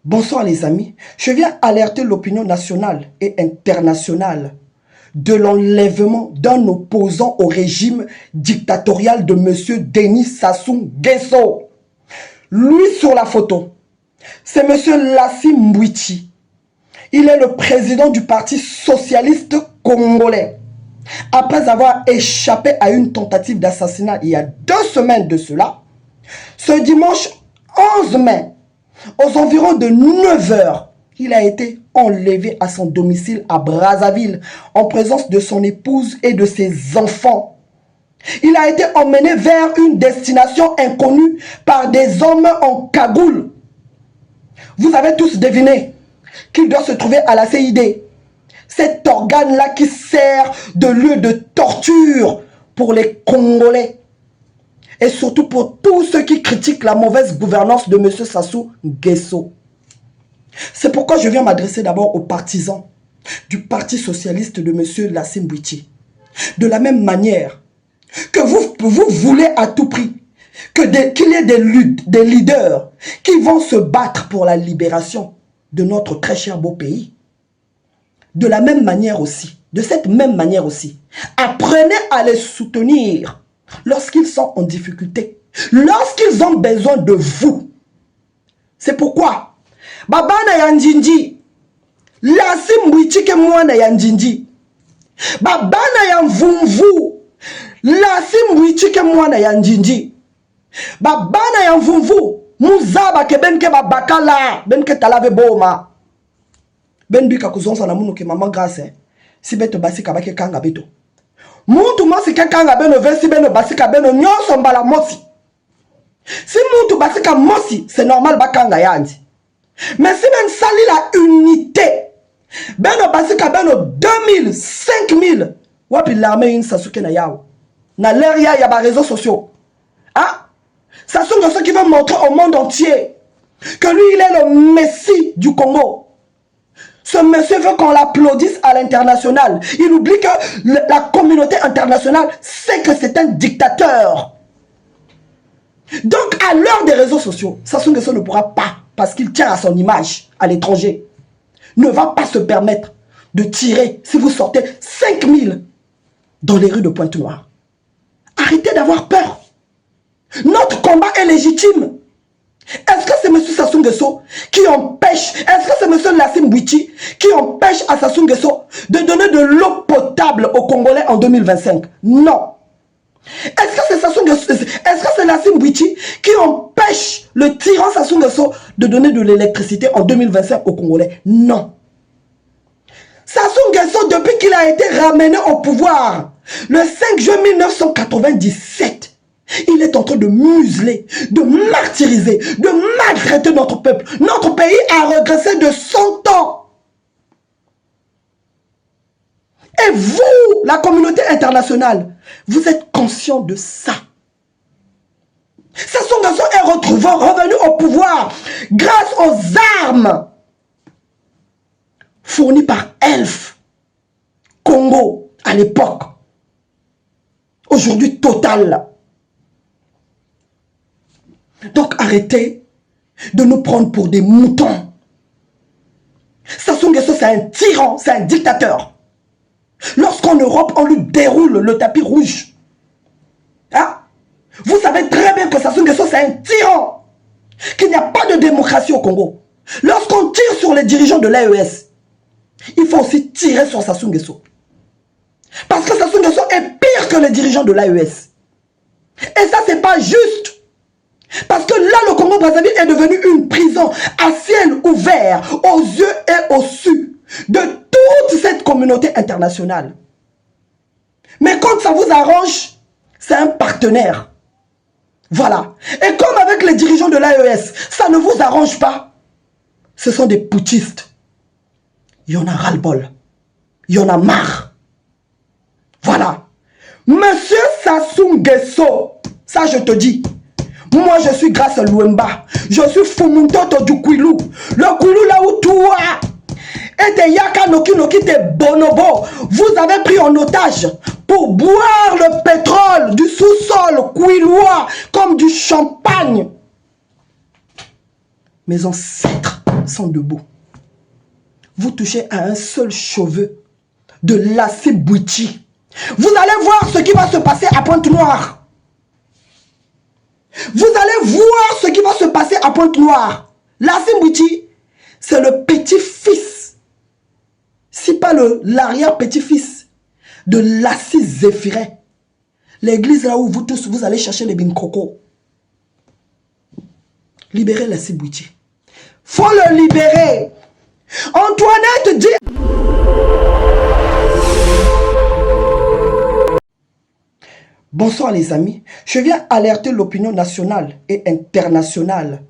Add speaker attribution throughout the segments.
Speaker 1: Bonsoir les amis, je viens alerter l'opinion nationale et internationale de l'enlèvement d'un opposant au régime dictatorial de M. Denis Sassou Nguesso. Lui sur la photo, c'est M. Lassim Mbouiti. Il est le président du Parti socialiste congolais. Après avoir échappé à une tentative d'assassinat il y a 2 semaines de cela, ce dimanche 11 mai, aux environs de 9 h, il a été enlevé à son domicile à Brazzaville en présence de son épouse et de ses enfants. Il a été emmené vers une destination inconnue par des hommes en cagoule. Vous avez tous deviné qu'il doit se trouver à la CID. Cet organe-là qui sert de lieu de torture pour les Congolais. Et surtout pour tous ceux qui critiquent la mauvaise gouvernance de M. Sassou Nguesso. C'est pourquoi je viens m'adresser d'abord aux partisans du Parti socialiste de M. Lassim Mbouiti. De la même manière que vous voulez à tout prix qu'il y ait des leaders qui vont se battre pour la libération de notre très cher beau pays. De la même manière aussi, de cette même manière aussi, apprenez à les soutenir lorsqu'ils sont en difficulté, lorsqu'ils ont besoin de vous. C'est pourquoi Babana Yandjinji, Lassim Mbouiti ke mwana Yandjinji, Babana Yamvumvu, Lassim Mbouiti ke mwana Yandjinji, Babana Yamvumvu, Muzaba ke benke babakala, benke talave boma. Ben bika kuzonsa na munu ke mama grâce, si beto basika bake kanga beto. Muntu mosi ke kanga beno vesi beno basika beno nyonso mbala mosi. Si muntu basika mosi, c'est normal bakanga yandi. Mais si men sali la unité, beno basika beno 2000, 5000, wapi l'armée une Sasuke na yao. Na l'air ya ba réseaux sociaux. Ah, Sassou Nguesso qui veut montrer au monde entier que lui il est le messie du Congo. Ce monsieur veut qu'on l'applaudisse à l'international. Il oublie que la communauté internationale sait que c'est un dictateur. Donc, à l'heure des réseaux sociaux, Sassou Nguesso ne pourra pas, parce qu'il tient à son image à l'étranger, ne va pas se permettre de tirer, si vous sortez 5000 dans les rues de Pointe-Noire. Arrêtez d'avoir peur. Notre combat est légitime. Est-ce que c'est M. Sassou Nguesso qui empêche, est-ce que c'est M. Lassim Mbouiti qui empêche à Sassou Nguesso de donner de l'eau potable aux Congolais en 2025? Non. Est-ce que c'est Sassou Nguesso, est-ce que c'est Lassim Mbouiti qui empêche le tyran Sassou Nguesso de donner de l'électricité en 2025 aux Congolais? Non. Sassou Nguesso, depuis qu'il a été ramené au pouvoir, le 5 juin 1997, il est en train de museler, de martyriser, de maltraiter notre peuple. Notre pays a régressé de 100 ans. Et vous, la communauté internationale, vous êtes conscients de ça. Sassou Nguesso est revenu au pouvoir grâce aux armes fournies par Elf Congo à l'époque. Aujourd'hui, Total. Donc arrêtez de nous prendre pour des moutons. Sassou Nguesso, c'est un tyran, c'est un dictateur. Lorsqu'en Europe, on lui déroule le tapis rouge. Hein? Vous savez très bien que Sassou Nguesso, c'est un tyran. Qu'il n'y a pas de démocratie au Congo. Lorsqu'on tire sur les dirigeants de l'AES, il faut aussi tirer sur Sassou Nguesso. Parce que Sassou Nguesso est pire que les dirigeants de l'AES. Et ça, c'est pas juste. Parce que là, le Congo-Brazzaville est devenu une prison à ciel ouvert, aux yeux et aux su de toute cette communauté internationale. Mais quand ça vous arrange, c'est un partenaire. Voilà. Et comme avec les dirigeants de l'AES, ça ne vous arrange pas, ce sont des putschistes. Il y en a ras-le-bol. Il y en a marre. Voilà. Monsieur Sassou Nguesso, ça je te dis. Moi, je suis grâce à Louemba. Je suis Fumuntoto du Kwilu. Le Kwilu là où toi et tes Yaka Noki Noki, tes bonobos, vous avez pris en otage pour boire le pétrole du sous-sol kwilois comme du champagne. Mes ancêtres sont debout. Vous touchez à un seul cheveu de Lassim Bouichi. Vous allez voir ce qui va se passer à Pointe-Noire. Vous allez voir ce qui va se passer à Pointe-Noire. Lassim Bouichi, c'est le petit-fils, si pas l'arrière-petit-fils de Lassi Zéphirin. L'église là où vous tous, vous allez chercher les binkoko. Libérez Lassim Bouichi. Faut le libérer. Antoinette dit... Bonsoir les amis. Je viens alerter l'opinion nationale et internationale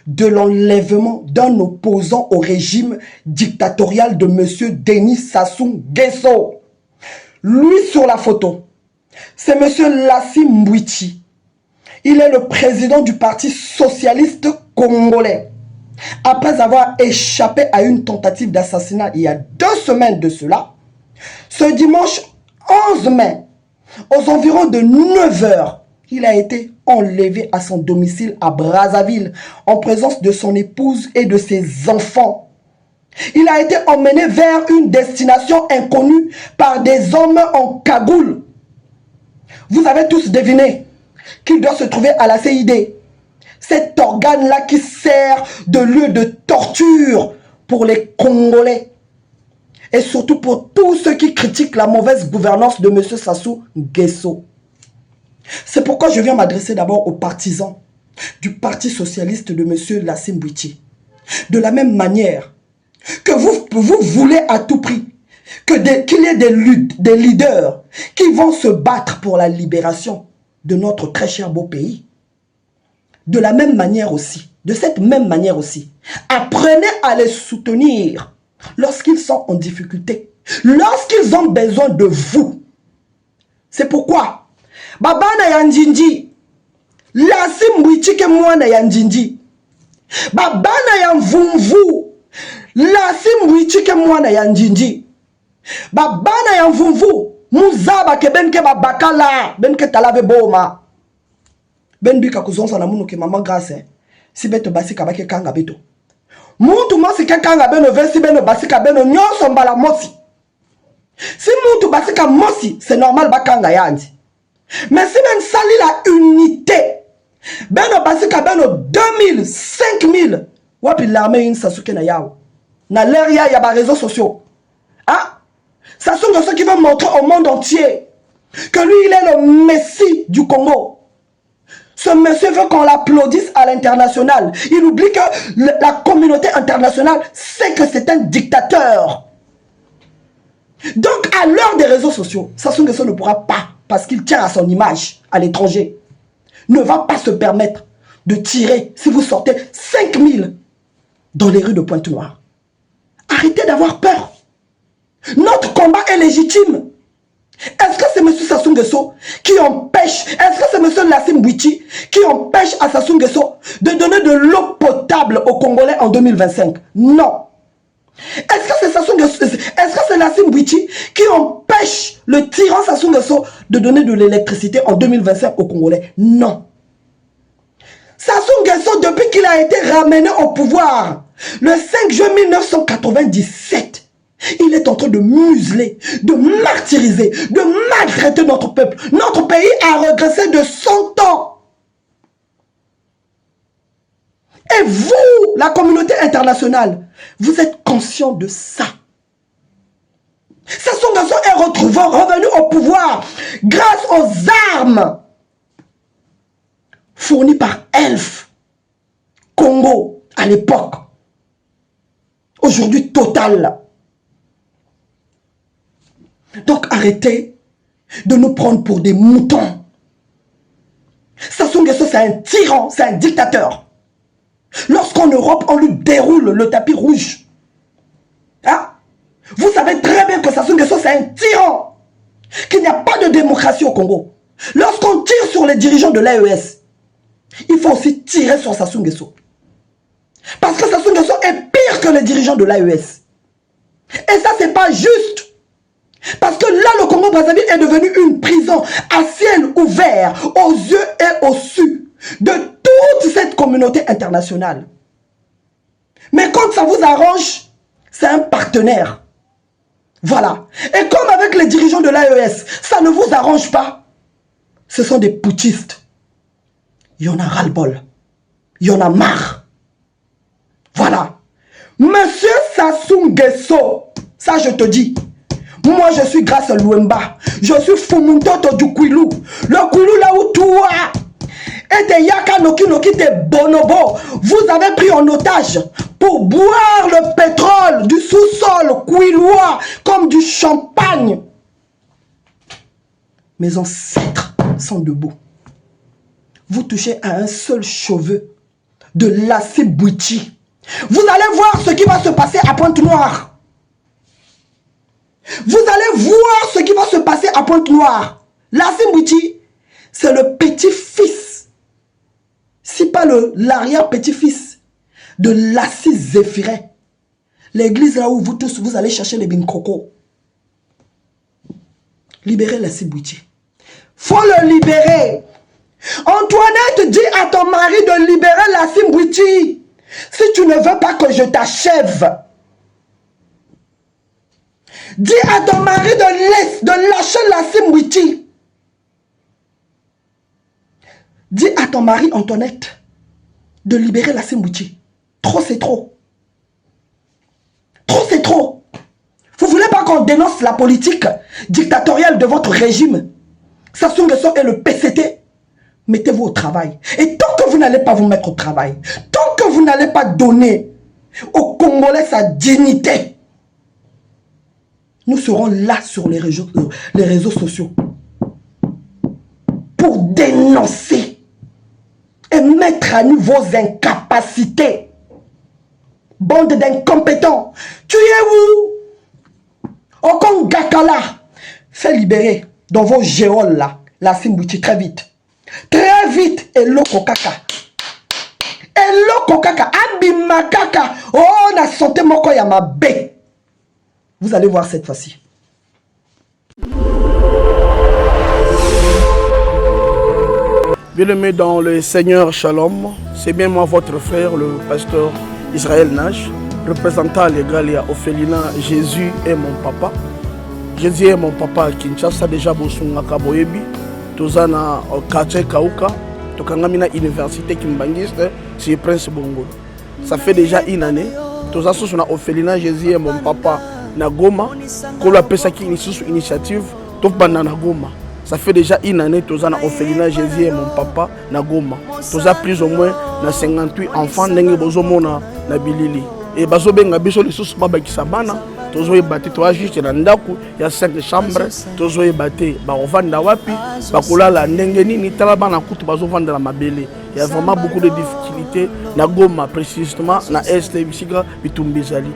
Speaker 1: de l'enlèvement d'un opposant au régime dictatorial de M. Denis Sassou Nguesso. Lui sur la photo, c'est M. Lassim Bouichi. Il est le président du Parti socialiste congolais. Après avoir échappé à une tentative d'assassinat il y a 2 semaines de cela, ce dimanche 11 mai, aux environs de 9 h, il a été enlevé à son domicile à Brazzaville en présence de son épouse et de ses enfants. Il a été emmené vers une destination inconnue par des hommes en cagoule. Vous avez tous deviné qu'il doit se trouver à la CID. Cet organe-là qui sert de lieu de torture pour les Congolais. Et surtout pour tous ceux qui critiquent la mauvaise gouvernance de M. Sassou Nguesso. C'est pourquoi je viens m'adresser d'abord aux partisans du Parti socialiste de M. Lassim Bouichi. De la même manière que vous voulez à tout prix qu'il y ait des leaders qui vont se battre pour la libération de notre très cher beau pays. De la même manière aussi, de cette même manière aussi, apprenez à les soutenir lorsqu'ils sont en difficulté, lorsqu'ils ont besoin de vous. C'est pourquoi Babana Yandjinji, Lassim Bouichi ke mwana Yandjinji, Babana Yamvumvu, Lassim Bouichi ke mwana Yandjinji, Babana Yamvumvu, Muzaba ke benke babakala, benke talave boma. Ben bika kuzonsa na munu ke mama grâce, si beto basika bake kanga beto. Muntu mosi ke kanga beno vesi beno basika beno nyonso mbala mosi. Si muntu basika mosi, c'est normal bakanga yandi. Mais si ben sali la unité, beno basika beno 2000, 5000, wapi l'armée une Sasuke na yao. Na l'air ya ba réseaux sociaux. Ah, ça sont ceux qui veulent montrer au monde entier que lui il est le messie du Congo. Ce monsieur veut qu'on l'applaudisse à l'international. Il oublie que la communauté internationale sait que c'est un dictateur. Donc, à l'heure des réseaux sociaux, Sassou Nguesso ne pourra pas, parce qu'il tient à son image à l'étranger, ne va pas se permettre de tirer, si vous sortez 5000 dans les rues de Pointe-Noire. Arrêtez d'avoir peur. Notre combat est légitime. Est-ce que c'est M. Sassou Nguesso qui empêche, est-ce que c'est M. Lassim Bouichi qui empêche à Sassou Nguesso de donner de l'eau potable aux Congolais en 2025? Non. Est-ce que c'est Sassou Nguesso, est-ce que c'est Lassim Bouichi qui empêche le tyran Sassou Nguesso de donner de l'électricité en 2025 aux Congolais? Non. Sassou Nguesso, depuis qu'il a été ramené au pouvoir, le 5 juin 1997, il est en train de museler, de martyriser, de maltraiter notre peuple. Notre pays a régressé de 100 ans. Et vous, la communauté internationale, vous êtes conscients de ça. Sassou Nguesso est revenu au pouvoir grâce aux armes fournies par Elf Congo à l'époque. Aujourd'hui, Total. Donc arrêtez de nous prendre pour des moutons. Sassou Nguesso, c'est un tyran, c'est un dictateur. Lorsqu'en Europe, on lui déroule le tapis rouge. Hein? Vous savez très bien que Sassou Nguesso, c'est un tyran. Qu'il n'y a pas de démocratie au Congo. Lorsqu'on tire sur les dirigeants de l'AES, il faut aussi tirer sur Sassou Nguesso. Parce que Sassou Nguesso est pire que les dirigeants de l'AES. Et ça, c'est pas juste. Parce que là, le Congo-Brazzaville est devenu une prison à ciel ouvert, aux yeux et au su de toute cette communauté internationale. Mais quand ça vous arrange, c'est un partenaire. Voilà. Et comme avec les dirigeants de l'AES, ça ne vous arrange pas. Ce sont des putschistes. Il y en a ras-le-bol. Il y en a marre. Voilà. Monsieur Sassou Nguesso, ça je te dis. Moi je suis grâce à Luemba. Je suis Fumuntoto du Kwilu. Le Kwilu là où toi et tes Yaka Noki Noki tes bonobo. Vous avez pris en otage pour boire le pétrole du sous-sol kwilois comme du champagne. Mes ancêtres sont debout. Vous touchez à un seul cheveu de Lassi Bouichi. Vous allez voir ce qui va se passer à Pointe-Noire. Vous allez voir ce qui va se passer à Pointe-Noire. Lassi Bouichi, c'est le petit-fils, si pas l'arrière-petit-fils de Lassi Zéphirin. L'église là où vous tous, vous allez chercher les binkoko. Libérez Lassi Bouichi. Faut le libérer. Antoinette, dis à ton mari de libérer Lassi Bouichi. Si tu ne veux pas que je t'achève. Dis à ton mari de lâcher Lassi Bouichi. Dis à ton mari, Antoinette, de libérer Lassi Bouichi. Trop, c'est trop. Trop, c'est trop. Vous ne voulez pas qu'on dénonce la politique dictatoriale de votre régime? Sassou Nguesso et le PCT. Mettez-vous au travail. Et tant que vous n'allez pas vous mettre au travail, tant que vous n'allez pas donner aux Congolais sa dignité, nous serons là sur les réseaux sociaux pour dénoncer et mettre à nu vos incapacités. Bande d'incompétents. Tu es où? Okon Gakala. Fais libérer dans vos géoles là, Lassi Bouichi très vite. Très vite, Eloko Kaka. Eloko Kaka, Abima Kaka. Oh, na santé moko ya mabe. Vous allez voir cette fois-ci.
Speaker 2: Bien-aimé dans le Seigneur Shalom, c'est bien moi votre frère, le pasteur Israël Nash, représentant légal et Ophelina. Jésus est mon papa. Jésus est mon papa à Kinshasa, déjà Bosunga Kaboyebi. Tozana quartier Kauka, Tokangamina Université Kimbangiste, c'est Prince Bongo. Ça fait déjà une année. Toza sous na Ophelina, Jésus est mon papa na Goma. Kolo appelle ça qui initiative, Topana na Goma. Ça fait déjà une année, Tozana Ophelina, Jésus est mon papa na Goma. Toza plus ou moins na 58 enfants n'engue bozomona na Bilili. Et bazo benga biso lisusu baba kisabana. Tozo ebate toa juste na ndaku ya 5 chambres. Tozo ebate ba ovanda wapi bakolala ndenge nini tala bana kutu bazo vanda la mabele. Il y a vraiment beaucoup de difficultés na Goma précisément na est bisika bitumbizali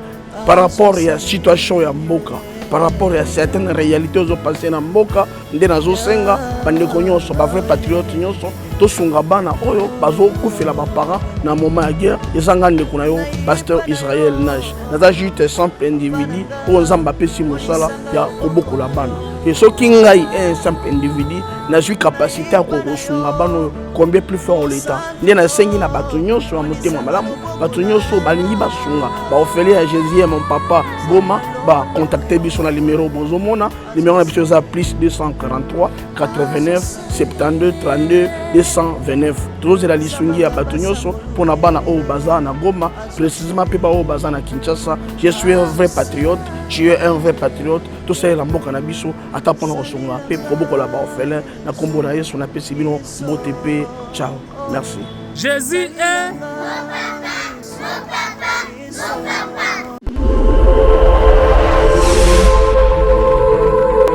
Speaker 2: par rapport à la situation ya mboka, par rapport à certaines réalités aux passées na mboka nde nazo senga bandeko nyonso ba vrai patriote nyonso to sunga bana oyo bazo kufela ba parents na moment ya guerre ezanga ndeko na yo pasteur Israël Nash naza juste simple individu o nzamba pesi mosala ya kobokola bana et ce qui ngai un simple individu na suis capacité à kosunga bana combien plus fort l'état nde na sengi na bato nyonso ya motema malamu bato nyonso balingi basunga ba ofele ya Jésus mon papa Goma ba contacter biso na numéro bozomona numéro na biso za plus 243 89 72 32 229 tous la lisungi ya bato nyonso pona bana o baza na Goma précisément pe ba o baza na Kinshasa. Je suis un vrai patriote, tu es un vrai patriote. Tout ça la mboka na biso ata pona kosunga pe kobokola ba ofele na kombo na Yesu na pesi bino botepe. Ciao, merci.
Speaker 3: Jésus est